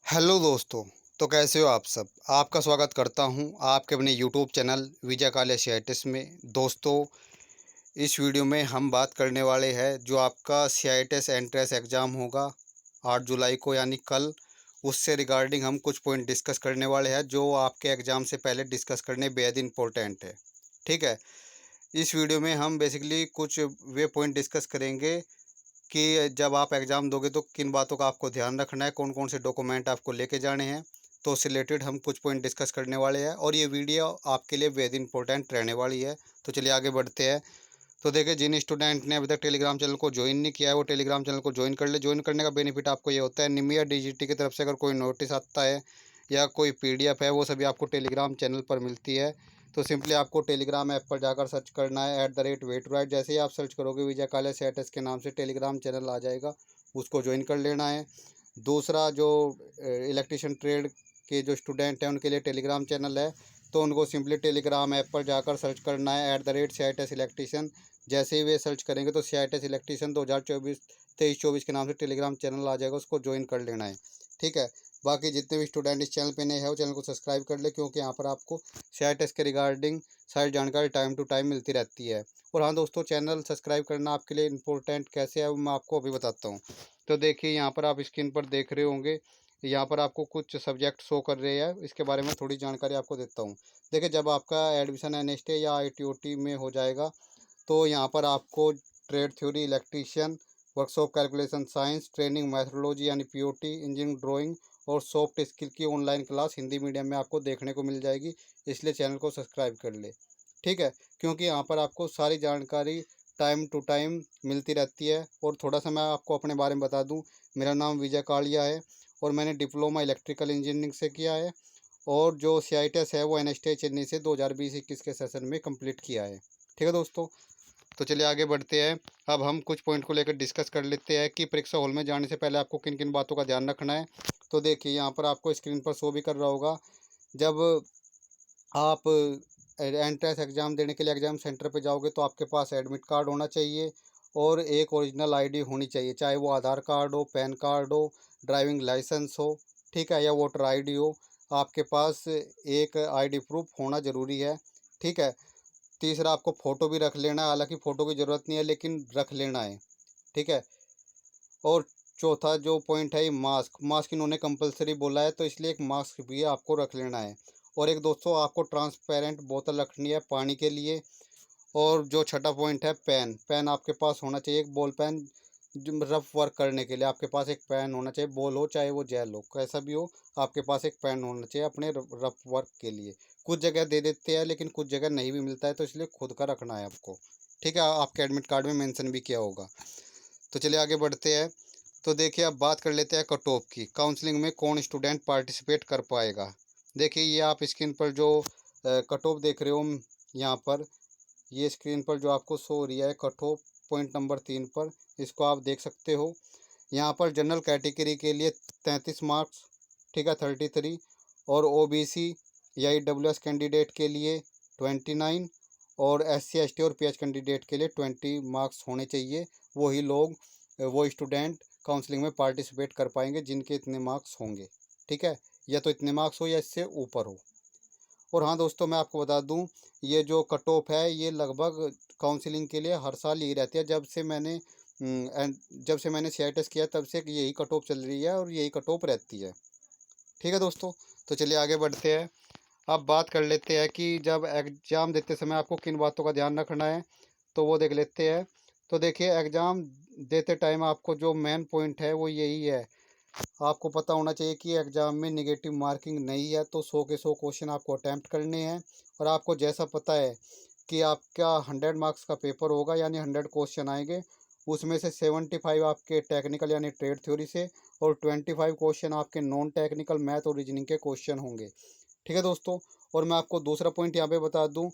Hello दोस्तों। तो कैसे हो आप सब? आपका स्वागत करता हूं आपके अपने यूट्यूब चैनल विजय काले सीआईटीएस में। दोस्तों, इस वीडियो में हम बात करने वाले हैं जो आपका सीआईटीएस एंट्रेंस एग्ज़ाम होगा 8 जुलाई को, यानी कल। उससे रिगार्डिंग हम कुछ पॉइंट डिस्कस करने वाले हैं जो आपके एग्ज़ाम से पहले डिस्कस करने बेहद इंपॉर्टेंट है। ठीक है। इस वीडियो में हम बेसिकली कुछ वे पॉइंट डिस्कस करेंगे कि जब आप एग्ज़ाम दोगे तो किन बातों का आपको ध्यान रखना है, कौन कौन से डॉक्यूमेंट आपको लेके जाने हैं। तो उससे रिलेटेड हम कुछ पॉइंट डिस्कस करने वाले हैं और ये वीडियो आपके लिए बेहद इंपॉर्टेंट रहने वाली है। तो चलिए आगे बढ़ते हैं। तो देखिए, जिन स्टूडेंट ने अभी तक टेलीग्राम चैनल को ज्वाइन नहीं किया है वो टेलीग्राम चैनल को ज्वाइन कर ले। ज्वाइन करने का बेनिफिट आपको ये होता है, निमिया डीजीटी की तरफ से अगर कोई नोटिस आता है या कोई पीडीएफ है वो सभी आपको टेलीग्राम चैनल पर मिलती है। तो सिंपली आपको टेलीग्राम ऐप पर जाकर सर्च करना है @वेटराइट। जैसे ही आप सर्च करोगे विजय काले सीआईटीएस के नाम से टेलीग्राम चैनल आ जाएगा, उसको ज्वाइन कर लेना है। दूसरा, जो इलेक्ट्रिशियन ट्रेड के जो स्टूडेंट हैं उनके लिए टेलीग्राम चैनल है, तो उनको सिंपली टेलीग्राम ऐप पर जाकर सर्च करना है @सीआईटीएस इलेक्ट्रिशियन। जैसे ही वे सर्च करेंगे तो सीआईटीएस इलेक्ट्रिशियन 2023-24 के नाम से टेलीग्राम चैनल आ जाएगा, उसको ज्वाइन कर लेना है। ठीक है। बाकी जितने भी स्टूडेंट इस चैनल पे नए हैं वो चैनल को सब्सक्राइब कर ले, क्योंकि यहाँ पर आपको सीआईटीएस के रिगार्डिंग सारी जानकारी टाइम टू टाइम मिलती रहती है। और हाँ दोस्तों, चैनल सब्सक्राइब करना आपके लिए इम्पोर्टेंट कैसे है वो मैं आपको अभी बताता हूँ। तो देखिए, यहाँ पर आप स्क्रीन पर देख रहे होंगे, यहाँ पर आपको कुछ सब्जेक्ट शो कर रहे हैं। इसके बारे में थोड़ी जानकारी आपको देता हूँ। देखिए, जब आपका एडमिशन एनएसटी या आईटीओटी में हो जाएगा तो यहाँ पर आपको trade theory, electrician, workshop calculation science, training methodology यानी पीओटी, इंजीनियरिंग ड्राइंग और सॉफ्ट स्किल की ऑनलाइन क्लास हिंदी मीडियम में आपको देखने को मिल जाएगी। इसलिए चैनल को सब्सक्राइब कर ले। ठीक है। क्योंकि यहाँ पर आपको सारी जानकारी टाइम टू टाइम मिलती रहती है। और थोड़ा सा मैं आपको अपने बारे में बता दूँ, मेरा नाम विजय कालिया है और मैंने डिप्लोमा इलेक्ट्रिकल इंजीनियरिंग से किया है। और जो सीआईटीएस है वो एनएसटी चेन्नई से 2020-21 के सेशन में कंप्लीट किया है। ठीक है दोस्तों। तो चलिए आगे बढ़ते हैं। अब हम कुछ पॉइंट को लेकर डिस्कस कर लेते हैं कि परीक्षा हॉल में जाने से पहले आपको किन किन बातों का ध्यान रखना है। तो देखिए, यहाँ पर आपको स्क्रीन पर शो भी कर रहा होगा, जब आप एंट्रेंस एग्ज़ाम देने के लिए एग्ज़ाम सेंटर पे जाओगे तो आपके पास एडमिट कार्ड होना चाहिए और एक ओरिजिनल आईडी होनी चाहिए, चाहे वो आधार कार्ड हो, पैन कार्ड हो, ड्राइविंग लाइसेंस हो, ठीक है, या वोटर आईडी हो। आपके पास एक आईडी प्रूफ होना ज़रूरी है। ठीक है। तीसरा, आपको फ़ोटो भी रख लेना है, हालांकि फ़ोटो की ज़रूरत नहीं है लेकिन रख लेना है। ठीक है। और चौथा जो पॉइंट है, ये मास्क मास्क इन्होंने कंपलसरी बोला है, तो इसलिए एक मास्क भी आपको रख लेना है। और एक दोस्तों, आपको ट्रांसपेरेंट बोतल रखनी है पानी के लिए। और जो छठा पॉइंट है, पेन पेन आपके पास होना चाहिए, एक बॉल पेन। जो रफ वर्क करने के लिए आपके पास एक पेन होना चाहिए, बॉल हो चाहे वो जेल हो, कैसा भी हो, आपके पास एक पेन होना चाहिए अपने रफ वर्क के लिए। कुछ जगह दे देते हैं लेकिन कुछ जगह नहीं भी मिलता है, तो इसलिए खुद का रखना है आपको। ठीक है। आपके एडमिट कार्ड में मेंशन भी किया होगा। तो चलिए आगे बढ़ते हैं। तो देखिए, अब बात कर लेते हैं कट ऑफ की। काउंसलिंग में कौन स्टूडेंट पार्टिसिपेट कर पाएगा। देखिए, ये आप स्क्रीन पर जो कट ऑफ देख रहे हो यहाँ पर, ये स्क्रीन पर जो आपको शो हो रही है कट ऑफ पॉइंट नंबर 3 पर, इसको आप देख सकते हो। यहाँ पर जनरल कैटेगरी के लिए 33 मार्क्स, ठीक है, 33। और ओबीसी या ईडब्ल्यूएस कैंडिडेट के लिए 29। और एससी एसटी और पीएच कैंडिडेट के लिए 20 मार्क्स होने चाहिए। वही लोग, वो स्टूडेंट काउंसलिंग में पार्टिसिपेट कर पाएंगे जिनके इतने मार्क्स होंगे। ठीक है। या तो इतने मार्क्स हो या इससे ऊपर हो। और हाँ दोस्तों, मैं आपको बता दूं, ये जो कट ऑफ है ये लगभग काउंसलिंग के लिए हर साल यही रहती है। जब से मैंने सीआईटीएस किया तब से यही कट ऑफ चल रही है और यही कट ऑफ रहती है। ठीक है दोस्तों। तो चलिए आगे बढ़ते हैं। अब बात कर लेते हैं कि जब एग्ज़ाम देते समय आपको किन बातों का ध्यान रखना है, तो वो देख लेते हैं। तो देखिए, एग्ज़ाम देते टाइम आपको जो मेन पॉइंट है वो यही है, आपको पता होना चाहिए कि एग्ज़ाम में नेगेटिव मार्किंग नहीं है, तो 100 के 100 क्वेश्चन आपको अटैम्प्ट करने हैं। और आपको जैसा पता है कि आपका 100 मार्क्स का पेपर होगा, यानी 100 क्वेश्चन आएंगे, उसमें से 75 आपके टेक्निकल यानी ट्रेड थ्योरी से और 25 क्वेश्चन आपके नॉन टेक्निकल मैथ और रीजनिंग के क्वेश्चन होंगे। ठीक है दोस्तों। और मैं आपको दूसरा पॉइंट यहाँ पे बता दूँ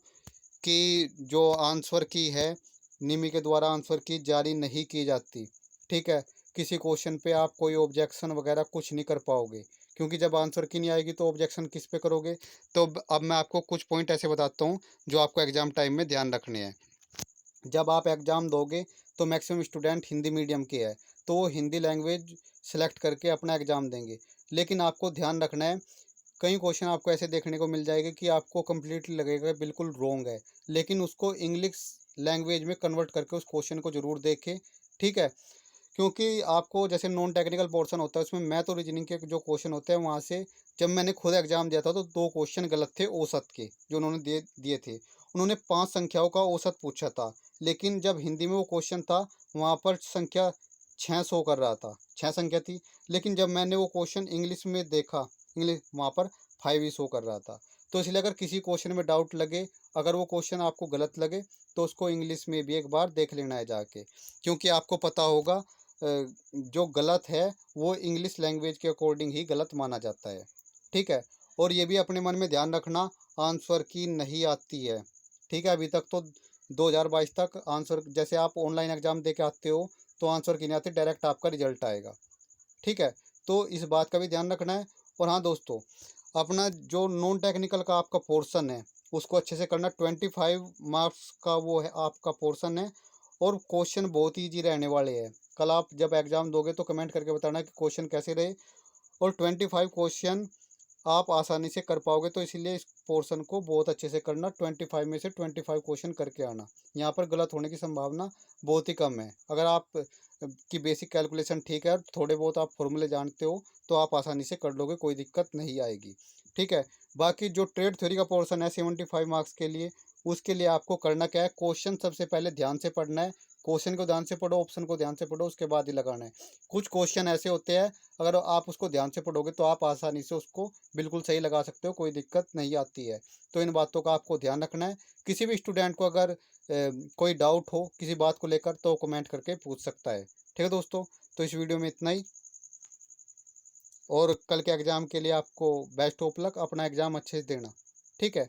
कि जो आंसर की है, निमी के द्वारा आंसर की जारी नहीं की जाती। ठीक है। किसी क्वेश्चन पे आप कोई ऑब्जेक्शन वगैरह कुछ नहीं कर पाओगे, क्योंकि जब आंसर की नहीं आएगी तो ऑब्जेक्शन किस पे करोगे। तो अब मैं आपको कुछ पॉइंट ऐसे बताता हूँ जो आपको एग्ज़ाम टाइम में ध्यान रखने हैं। जब आप एग्ज़ाम दोगे तो मैक्सिमम स्टूडेंट हिंदी मीडियम के हैं, तो वो हिंदी लैंग्वेज सेलेक्ट करके अपना एग्ज़ाम देंगे। लेकिन आपको ध्यान रखना है, कई क्वेश्चन आपको ऐसे देखने को मिल जाएगा कि आपको कंप्लीटली लगेगा बिल्कुल रॉन्ग है, लेकिन उसको इंग्लिश लैंग्वेज में कन्वर्ट करके उस क्वेश्चन को ज़रूर देखें, ठीक है? क्योंकि आपको जैसे नॉन टेक्निकल पोर्शन होता है उसमें मैथ और रीजनिंग के जो क्वेश्चन होते हैं वहाँ से, जब मैंने खुद एग्जाम दिया था तो 2 क्वेश्चन गलत थे औसत के, जो उन्होंने दिए दिए थे। उन्होंने 5 संख्याओं का औसत पूछा था, लेकिन जब हिंदी में वो क्वेश्चन था वहाँ पर संख्या 6 शो कर रहा था, 6 संख्या थी। लेकिन जब मैंने वो क्वेश्चन इंग्लिश में देखा, इंग्लिश वहाँ पर 5 ही शो कर रहा था। तो इसलिए अगर किसी क्वेश्चन में डाउट लगे, अगर वो क्वेश्चन आपको गलत लगे, तो उसको इंग्लिश में भी एक बार देख लेना है जाके। क्योंकि आपको पता होगा जो गलत है वो इंग्लिश लैंग्वेज के अकॉर्डिंग ही गलत माना जाता है, ठीक है? और ये भी अपने मन में ध्यान रखना, आंसर की नहीं आती है, ठीक है? अभी तक तो 2022 तक आंसर, जैसे आप ऑनलाइन एग्जाम दे के आते हो तो आंसर की नहीं आती, डायरेक्ट आपका रिजल्ट आएगा, ठीक है? तो इस बात का भी ध्यान रखना है। और हाँ दोस्तों, अपना जो नॉन टेक्निकल का आपका पोर्शन है उसको अच्छे से करना। 25 मार्क्स का वो है आपका पोर्शन है, और क्वेश्चन बहुत ईजी रहने वाले हैं। कल आप जब एग्ज़ाम दोगे तो कमेंट करके बताना कि क्वेश्चन कैसे रहे, और 25 क्वेश्चन आप आसानी से कर पाओगे, तो इसीलिए इस पोर्शन को बहुत अच्छे से करना। 25 में से 25 क्वेश्चन करके आना, यहाँ पर गलत होने की संभावना बहुत ही कम है। अगर आप की बेसिक कैलकुलेशन ठीक है और थोड़े बहुत आप फॉर्मूले जानते हो तो आप आसानी से कर लोगे, कोई दिक्कत नहीं आएगी, ठीक है? बाकी जो ट्रेड थ्योरी का पोर्शन है 75 मार्क्स के लिए, उसके लिए आपको करना क्या है, क्वेश्चन सबसे पहले ध्यान से पढ़ना है। क्वेश्चन को ध्यान से पढ़ो, ऑप्शन को ध्यान से पढ़ो, उसके बाद ही लगाना है। कुछ क्वेश्चन ऐसे होते हैं, अगर आप उसको ध्यान से पढ़ोगे तो आप आसानी से उसको बिल्कुल सही लगा सकते हो, कोई दिक्कत नहीं आती है। तो इन बातों का आपको ध्यान रखना है। किसी भी स्टूडेंट को अगर कोई डाउट हो किसी बात को लेकर तो कमेंट करके पूछ सकता है, ठीक है दोस्तों? तो इस वीडियो में इतना ही, और कल के एग्ज़ाम के लिए आपको बेस्ट ऑफ लक, अपना एग्ज़ाम अच्छे से देना, ठीक है?